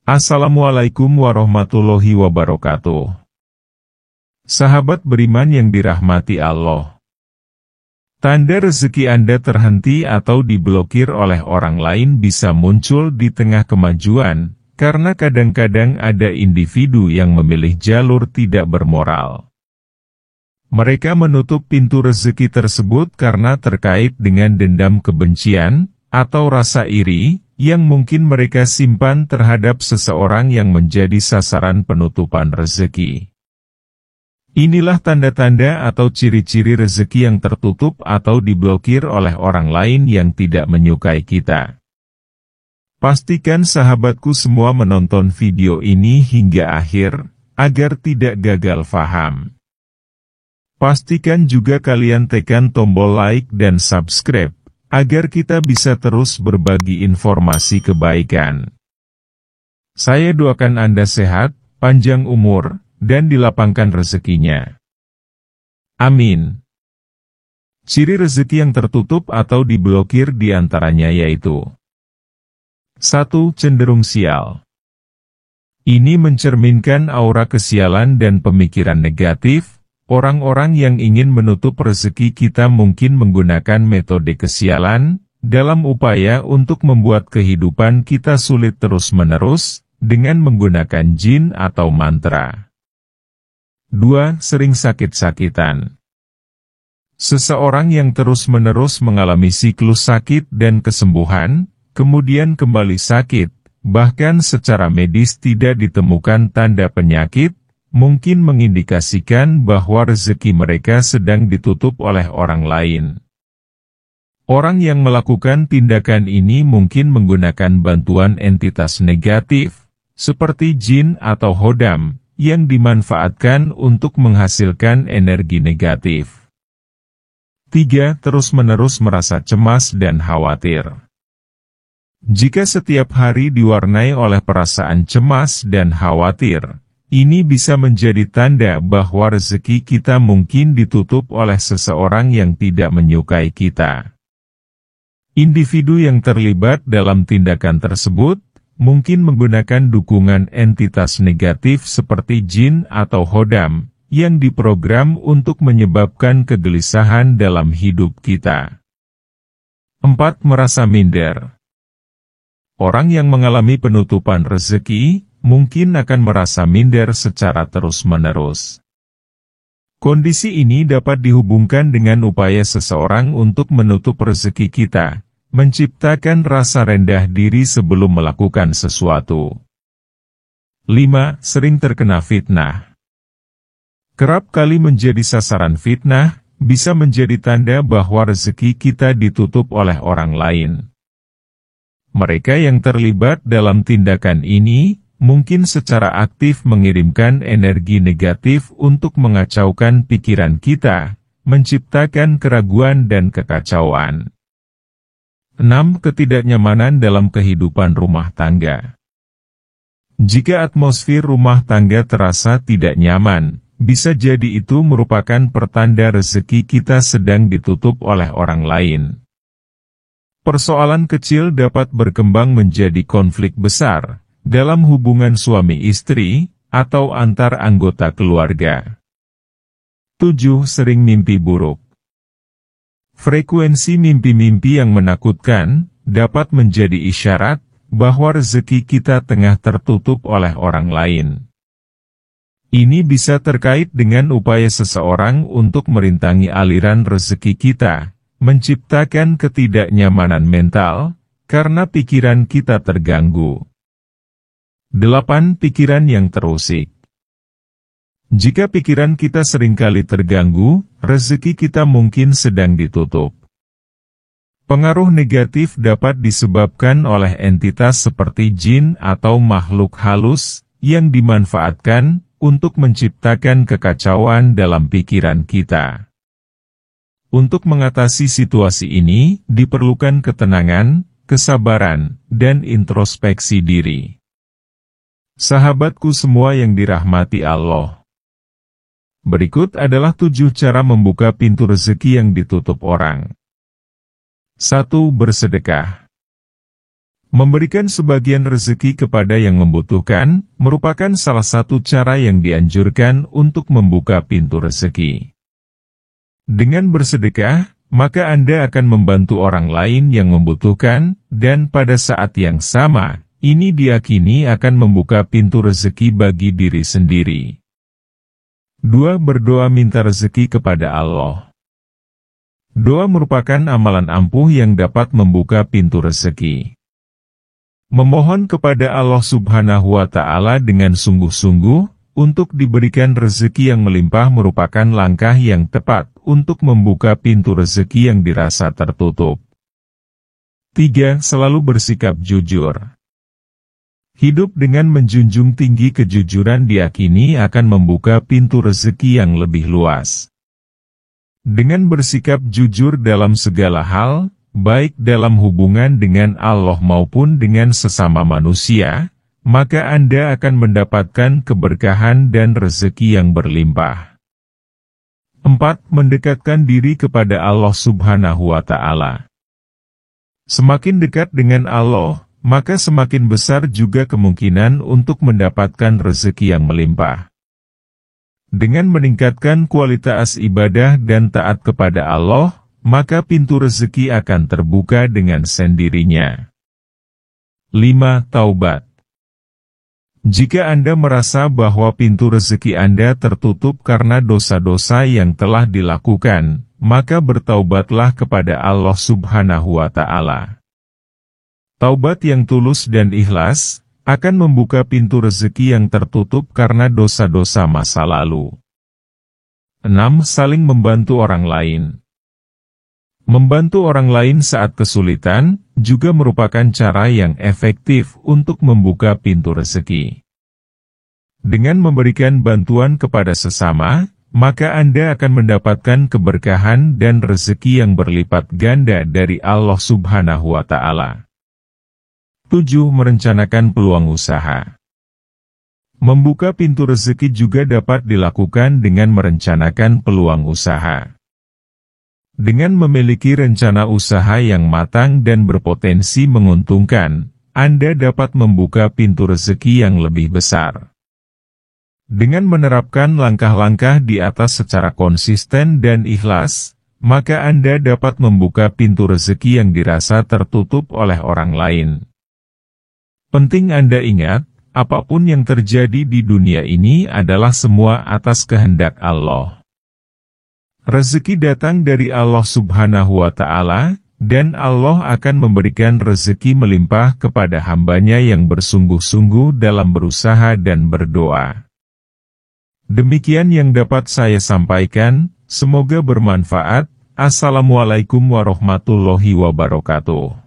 Assalamualaikum warahmatullahi wabarakatuh. Sahabat beriman yang dirahmati Allah. Tanda rezeki Anda terhenti atau diblokir oleh orang lain bisa muncul di tengah kemajuan, karena kadang-kadang ada individu yang memilih jalur tidak bermoral. Mereka menutup pintu rezeki tersebut karena terkait dengan dendam kebencian, atau rasa iri, yang mungkin mereka simpan terhadap seseorang yang menjadi sasaran penutupan rezeki. Inilah tanda-tanda atau ciri-ciri rezeki yang tertutup atau diblokir oleh orang lain yang tidak menyukai kita. Pastikan sahabatku semua menonton video ini hingga akhir, agar tidak gagal faham. Pastikan juga kalian tekan tombol like dan subscribe, agar kita bisa terus berbagi informasi kebaikan. Saya doakan Anda sehat, panjang umur, dan dilapangkan rezekinya. Amin. Ciri rezeki yang tertutup atau diblokir diantaranya yaitu 1. Cenderung sial. Ini mencerminkan aura kesialan dan pemikiran negatif. Orang-orang yang ingin menutup rezeki kita mungkin menggunakan metode kesialan, dalam upaya untuk membuat kehidupan kita sulit terus-menerus, dengan menggunakan jin atau mantra. 2. Sering sakit-sakitan. Seseorang yang terus-menerus mengalami siklus sakit dan kesembuhan, kemudian kembali sakit, bahkan secara medis tidak ditemukan tanda penyakit, mungkin mengindikasikan bahwa rezeki mereka sedang ditutup oleh orang lain. Orang yang melakukan tindakan ini mungkin menggunakan bantuan entitas negatif, seperti jin atau hodam, yang dimanfaatkan untuk menghasilkan energi negatif. 3. Terus-menerus merasa cemas dan khawatir. Jika setiap hari diwarnai oleh perasaan cemas dan khawatir, ini bisa menjadi tanda bahwa rezeki kita mungkin ditutup oleh seseorang yang tidak menyukai kita. Individu yang terlibat dalam tindakan tersebut, mungkin menggunakan dukungan entitas negatif seperti jin atau hodam, yang diprogram untuk menyebabkan kegelisahan dalam hidup kita. 4. Merasa minder. Orang yang mengalami penutupan rezeki, mungkin akan merasa minder secara terus-menerus. Kondisi ini dapat dihubungkan dengan upaya seseorang untuk menutup rezeki kita, menciptakan rasa rendah diri sebelum melakukan sesuatu. 5. Sering terkena fitnah. Kerap kali menjadi sasaran fitnah, bisa menjadi tanda bahwa rezeki kita ditutup oleh orang lain. Mereka yang terlibat dalam tindakan ini, mungkin secara aktif mengirimkan energi negatif untuk mengacaukan pikiran kita, menciptakan keraguan dan kekacauan. 6. Ketidaknyamanan dalam kehidupan rumah tangga. Jika atmosfer rumah tangga terasa tidak nyaman, bisa jadi itu merupakan pertanda rezeki kita sedang ditutup oleh orang lain. Persoalan kecil dapat berkembang menjadi konflik besar dalam hubungan suami istri, atau antar anggota keluarga. 7. Sering mimpi buruk. Frekuensi mimpi-mimpi yang menakutkan, dapat menjadi isyarat, bahwa rezeki kita tengah tertutup oleh orang lain. Ini bisa terkait dengan upaya seseorang untuk merintangi aliran rezeki kita, menciptakan ketidaknyamanan mental, karena pikiran kita terganggu. 8. Pikiran yang terusik. Jika pikiran kita seringkali terganggu, rezeki kita mungkin sedang ditutup. Pengaruh negatif dapat disebabkan oleh entitas seperti jin atau makhluk halus, yang dimanfaatkan untuk menciptakan kekacauan dalam pikiran kita. Untuk mengatasi situasi ini, diperlukan ketenangan, kesabaran, dan introspeksi diri. Sahabatku semua yang dirahmati Allah. Berikut adalah 7 cara membuka pintu rezeki yang ditutup orang. 1. Bersedekah. Memberikan sebagian rezeki kepada yang membutuhkan, merupakan salah satu cara yang dianjurkan untuk membuka pintu rezeki. Dengan bersedekah, maka Anda akan membantu orang lain yang membutuhkan, dan pada saat yang sama, ini diyakini akan membuka pintu rezeki bagi diri sendiri. 2. Berdoa minta rezeki kepada Allah. Doa merupakan amalan ampuh yang dapat membuka pintu rezeki. Memohon kepada Allah Subhanahu wa Ta'ala dengan sungguh-sungguh untuk diberikan rezeki yang melimpah merupakan langkah yang tepat untuk membuka pintu rezeki yang dirasa tertutup. 3. Selalu bersikap jujur. Hidup dengan menjunjung tinggi kejujuran diyakini akan membuka pintu rezeki yang lebih luas. Dengan bersikap jujur dalam segala hal, baik dalam hubungan dengan Allah maupun dengan sesama manusia, maka Anda akan mendapatkan keberkahan dan rezeki yang berlimpah. 4. Mendekatkan diri kepada Allah Subhanahu wa Ta'ala. Semakin dekat dengan Allah, maka semakin besar juga kemungkinan untuk mendapatkan rezeki yang melimpah. Dengan meningkatkan kualitas ibadah dan taat kepada Allah, maka pintu rezeki akan terbuka dengan sendirinya. 5. Taubat. Jika Anda merasa bahwa pintu rezeki Anda tertutup karena dosa-dosa yang telah dilakukan, maka bertaubatlah kepada Allah Subhanahu wa Ta'ala. Taubat yang tulus dan ikhlas akan membuka pintu rezeki yang tertutup karena dosa-dosa masa lalu. 6. Saling membantu orang lain. Membantu orang lain saat kesulitan juga merupakan cara yang efektif untuk membuka pintu rezeki. Dengan memberikan bantuan kepada sesama, maka Anda akan mendapatkan keberkahan dan rezeki yang berlipat ganda dari Allah Subhanahu wa Ta'ala. 7. Merencanakan peluang usaha. Membuka pintu rezeki juga dapat dilakukan dengan merencanakan peluang usaha. Dengan memiliki rencana usaha yang matang dan berpotensi menguntungkan, Anda dapat membuka pintu rezeki yang lebih besar. Dengan menerapkan langkah-langkah di atas secara konsisten dan ikhlas, maka Anda dapat membuka pintu rezeki yang dirasa tertutup oleh orang lain. Penting Anda ingat, apapun yang terjadi di dunia ini adalah semua atas kehendak Allah. Rezeki datang dari Allah Subhanahu wa Ta'ala, dan Allah akan memberikan rezeki melimpah kepada hambanya yang bersungguh-sungguh dalam berusaha dan berdoa. Demikian yang dapat saya sampaikan, semoga bermanfaat. Assalamualaikum warahmatullahi wabarakatuh.